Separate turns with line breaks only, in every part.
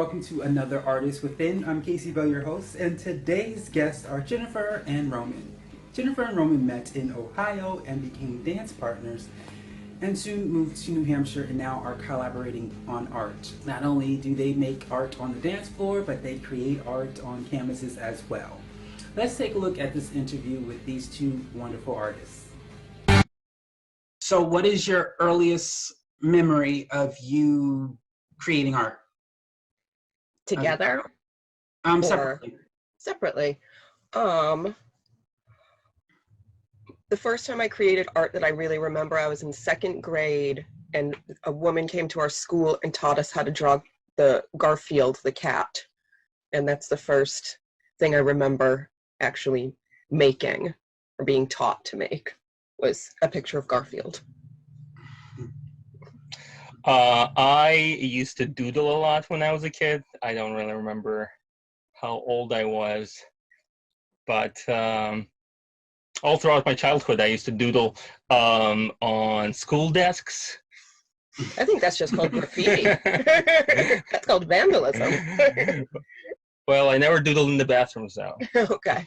welcome to another Artist Within. I'm Casey Bell, your host, and today's guests are Jennifer and Roman. Jennifer and Roman met in Ohio and became dance partners, and soon moved to New Hampshire and now are collaborating on art. Not only do they make art on the dance floor, but they create art on canvases as well. Let's take a look at this interview with these two wonderful artists. So what is your earliest memory of you creating art?
Together
Separately.
Separately. The first time I created art that I really remember, I was in second grade, and a woman came to our school and taught us how to draw the Garfield, the cat. And that's the first thing I remember actually making or being taught to make, was a picture of Garfield.
I used to doodle a lot when I was a kid. I don't really remember how old I was, but all throughout my childhood, I used to doodle on school desks.
I think that's just called graffiti. That's called vandalism.
Well, I never doodled in the bathrooms, though.
Okay.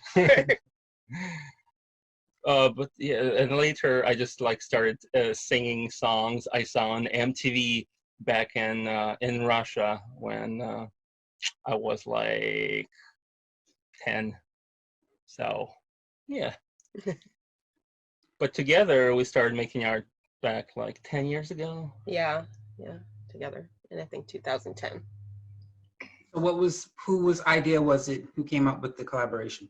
But yeah, and later I just started singing songs I saw on MTV back in Russia when I was like 10. So yeah. But together we started making art back like 10 years ago.
Yeah, together in I think 2010.
So whose idea was it? Who came up with the collaboration?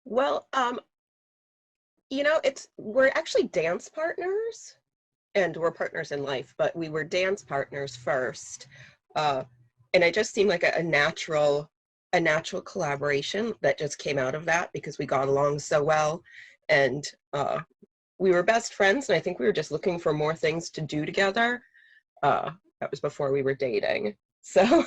Well, we're actually dance partners, and we're partners in life, but we were dance partners first. And it just seemed like a natural collaboration that just came out of that because we got along so well. And we were best friends, and I think we were just looking for more things to do together. That was before we were dating. So,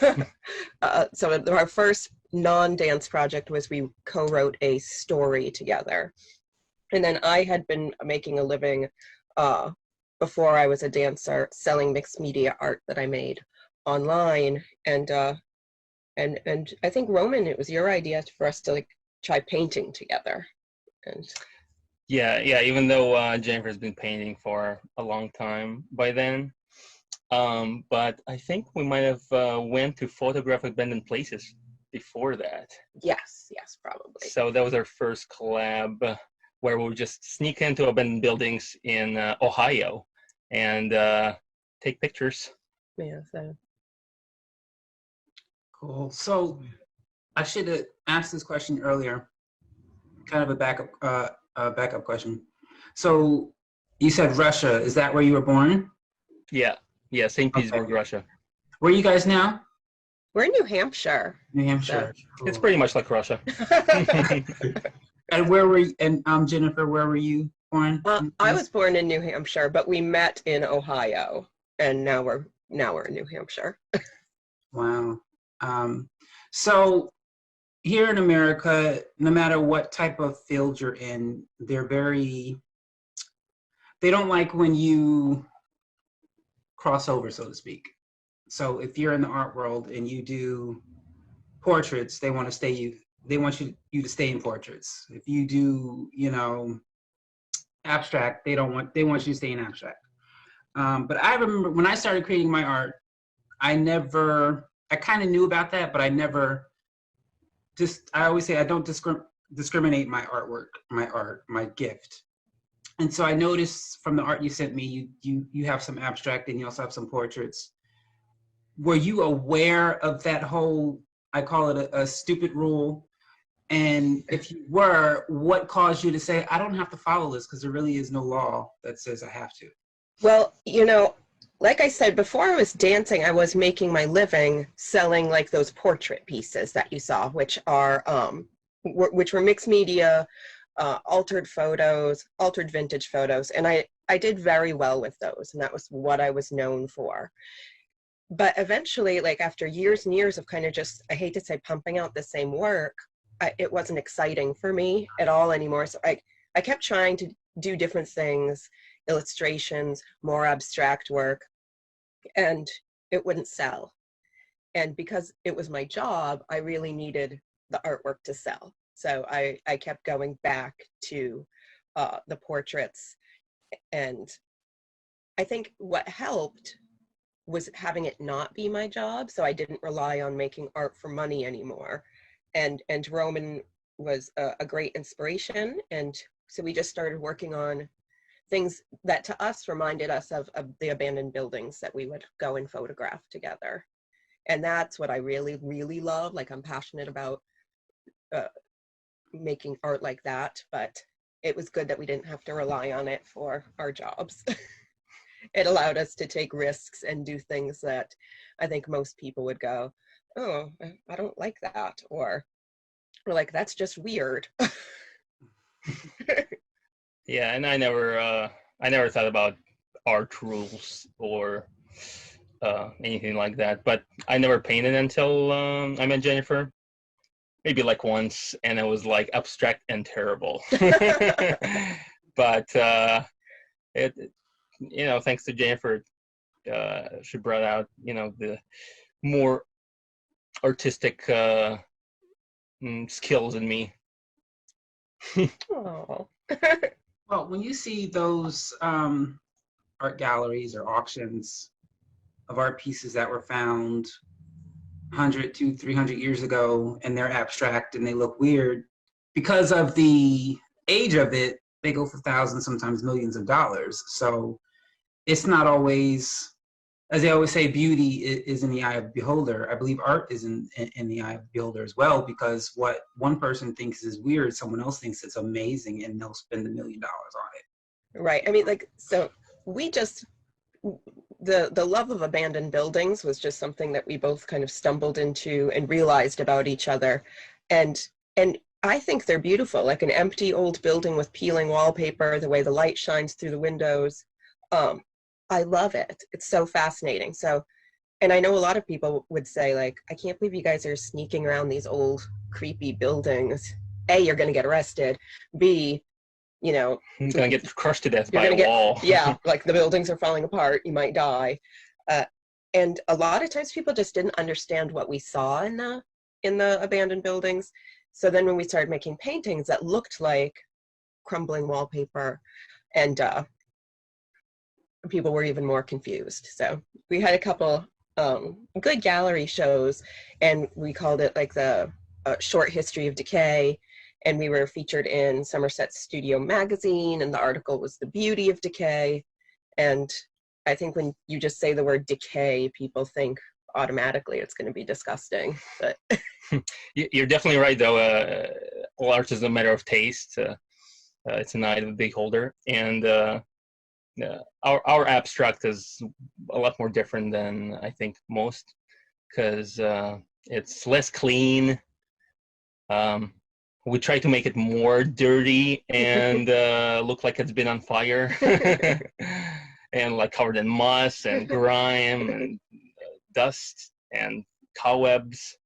so our first non-dance project was we co-wrote a story together. And then I had been making a living before I was a dancer, selling mixed media art that I made online. And I think, Roman, it was your idea for us to try painting together. And
yeah, even though Jennifer's been painting for a long time by then. But I think we might have went to photograph abandoned places before that.
Yes, probably.
So that was our first collab, where we would just sneak into abandoned buildings in Ohio and take pictures.
Yeah, so.
Cool. So I should have asked this question earlier, kind of a backup question. So you said Russia. Is that where you were born?
Yeah, St. Petersburg,
Okay.
Russia.
Where are you guys now?
We're in New Hampshire.
New Hampshire.
So.
Cool.
It's pretty much like Russia.
And where were you, and Jennifer, where were you born?
I was born in New Hampshire, but we met in Ohio, and now we're in New Hampshire.
Wow. So here in America, no matter what type of field you're in, they don't like when you cross over, so to speak. So if you're in the art world and you do portraits, they want you to stay in portraits. If you do, abstract, they want you to stay in abstract. But I remember when I started creating my art, I kind of knew about that, but I always say I don't discriminate my artwork, my gift. And so I noticed from the art you sent me, you have some abstract and you also have some portraits. Were you aware of that whole, I call it a stupid rule? And if you were, what caused you to say, I don't have to follow this because there really is no law that says I have to?
Well, like I said, before I was dancing, I was making my living selling those portrait pieces that you saw, which were mixed media, altered vintage photos. And I did very well with those, and that was what I was known for. But eventually, after years and years of kind of just, I hate to say, pumping out the same work, it wasn't exciting for me at all anymore. So I kept trying to do different things, illustrations, more abstract work, and it wouldn't sell. And because it was my job, I really needed the artwork to sell. So I kept going back to the portraits. And I think what helped was having it not be my job. So I didn't rely on making art for money anymore. And Roman was a great inspiration. And so we just started working on things that to us reminded us of the abandoned buildings that we would go and photograph together. And that's what I really, really love. Like, I'm passionate about making art like that, but it was good that we didn't have to rely on it for our jobs. It allowed us to take risks and do things that I think most people would go, oh, I don't like that. Or like, that's just weird.
Yeah, and I never thought about art rules or anything like that. But I never painted until I met Jennifer. Maybe like once, and it was like abstract and terrible. But thanks to Jennifer, she brought out the more artistic skills in me.
Oh.
Well, when you see those art galleries or auctions of art pieces that were found 100 to 300 years ago, and they're abstract and they look weird, because of the age of it, they go for thousands, sometimes millions of dollars. So it's not always, as they always say, beauty is in the eye of the beholder. I believe art is in the eye of the beholder as well, because what one person thinks is weird, someone else thinks it's amazing, and they'll spend $1 million on it.
Right. I mean, like, so we just, the love of abandoned buildings was just something that we both kind of stumbled into and realized about each other. And I think they're beautiful, like an empty old building with peeling wallpaper, the way the light shines through the windows. I love it. It's so fascinating. So, and I know a lot of people would say, like, I can't believe you guys are sneaking around these old creepy buildings. A, you're going to get arrested. B, you're
gonna get crushed to death by a wall.
Yeah, like the buildings are falling apart, you might die. And a lot of times people just didn't understand what we saw in the abandoned buildings. So then when we started making paintings that looked like crumbling wallpaper, and people were even more confused. So we had a couple good gallery shows, and we called it like the short history of decay. And we were featured in Somerset's Studio magazine, and the article was The Beauty of Decay. And I think when you just say the word decay, people think automatically it's going to be disgusting. But
you're definitely right, though. Art is a matter of taste. It's an eye of the beholder, and our abstract is a lot more different than I think most, because it's less clean. We try to make it more dirty and look like it's been on fire and like covered in moss and grime and dust and cobwebs.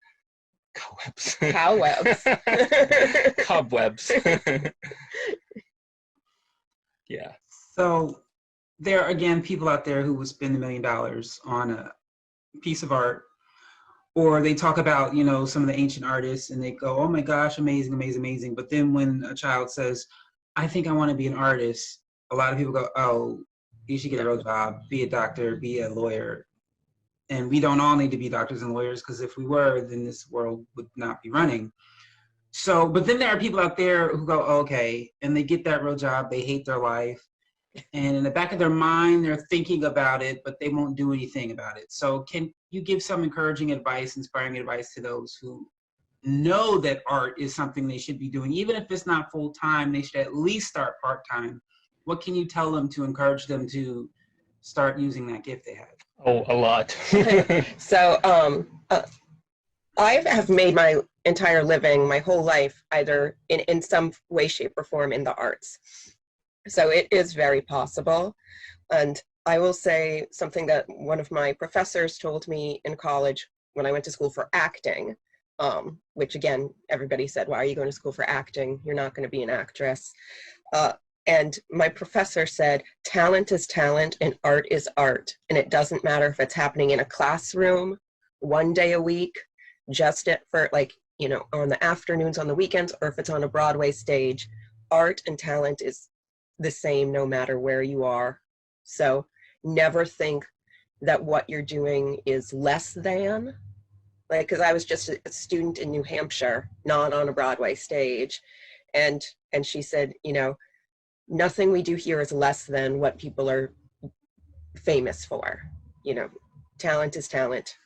cobwebs.
Cobwebs. Yeah.
So there are, again, people out there who would spend $1 million on a piece of art, or they talk about, some of the ancient artists, and they go, oh my gosh, amazing, amazing, amazing. But then when a child says, I think I want to be an artist, a lot of people go, oh, you should get a real job, be a doctor, be a lawyer. And we don't all need to be doctors and lawyers, because if we were, then this world would not be running. So, but then there are people out there who go, oh, okay, and they get that real job, they hate their life. And in the back of their mind, they're thinking about it, but they won't do anything about it. So can you give some encouraging advice, inspiring advice to those who know that art is something they should be doing? Even if it's not full-time, they should at least start part-time. What can you tell them to encourage them to start using that gift they have?
Oh, a lot.
So I have made my entire living, my whole life, either in some way, shape, or form in the arts. So it is very possible. And I will say something that one of my professors told me in college when I went to school for acting, which again, everybody said, why are you going to school for acting? You're not going to be an actress. And my professor said, talent is talent and art is art. And it doesn't matter if it's happening in a classroom one day a week, just it for like, you know, on the afternoons, on the weekends, or if it's on a Broadway stage, art and talent is the same no matter where you are. So never think that what you're doing is less than. Like, because I was just a student in New Hampshire, not on a Broadway stage, and she said, you know, nothing we do here is less than what people are famous for. You know, talent is talent.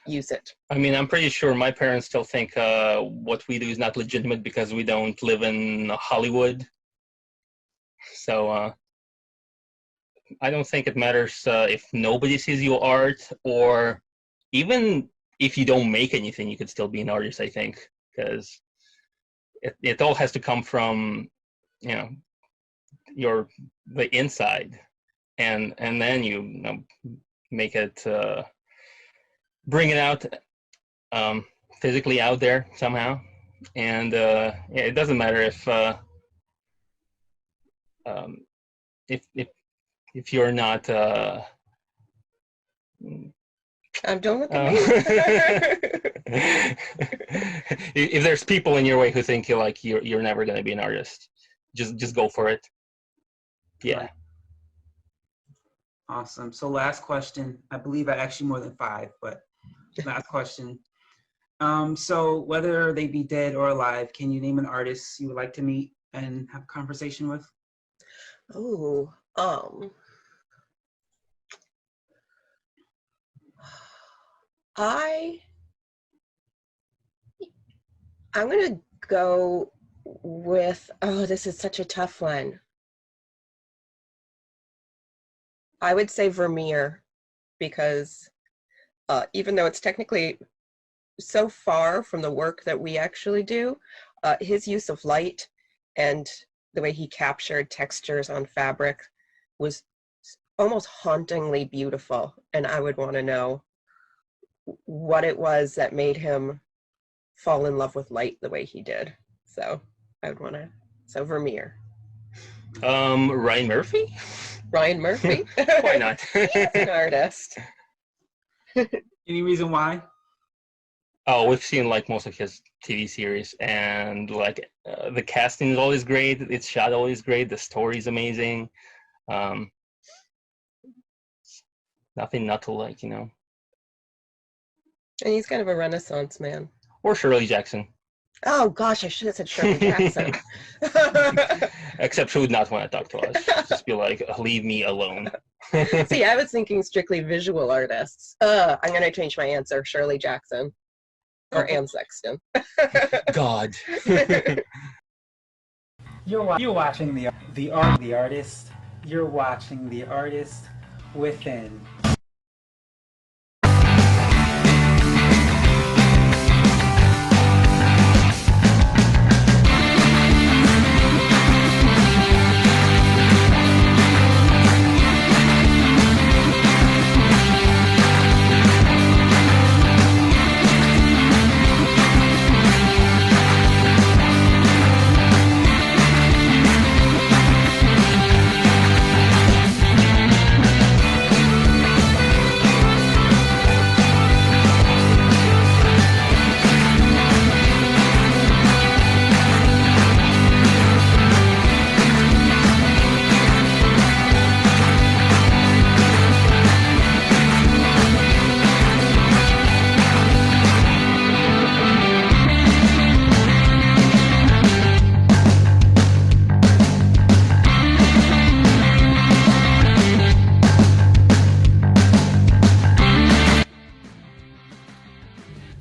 Use it.
I mean, I'm pretty sure my parents still think what we do is not legitimate because we don't live in Hollywood. So I don't think it matters if nobody sees your art, or even if you don't make anything, you could still be an artist, I think, because it all has to come from, you know, the inside, and then you know, make it, bring it out, physically out there somehow, and yeah, it doesn't matter if you're not.
Don't look at me.
If there's people in your way who think you're never going to be an artist, just go for it. Yeah.
Right. Awesome. So last question. I believe I asked you more than 5, but last question. So whether they be dead or alive, can you name an artist you would like to meet and have a conversation with?
Oh, I'm gonna go with, oh, this is such a tough one. I would say Vermeer, because even though it's technically so far from the work that we actually do, his use of light and the way he captured textures on fabric was almost hauntingly beautiful. And I would want to know what it was that made him fall in love with light the way he did. So I would want to, so Vermeer.
Ryan Murphy?
Ryan Murphy?
Why not?
He's an artist.
Any reason why?
Oh, we've seen like most of his TV series, and like the casting is always great. It's shot always great. The story's amazing. Nothing not to like, you know.
And he's kind of a Renaissance man.
Or Shirley Jackson.
Oh gosh, I should have said Shirley Jackson.
Except she would not want to talk to us. Just be like, leave me alone.
See, I was thinking strictly visual artists. I'm going to change my answer. Shirley Jackson. Or Anne Sexton.
God.
You're watching the artist. You're watching the artist within.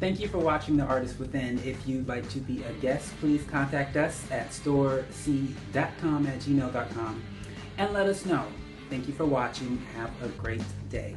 Thank you for watching The Artist Within. If you'd like to be a guest, please contact us at storec.com@gmail.com and let us know. Thank you for watching. Have a great day.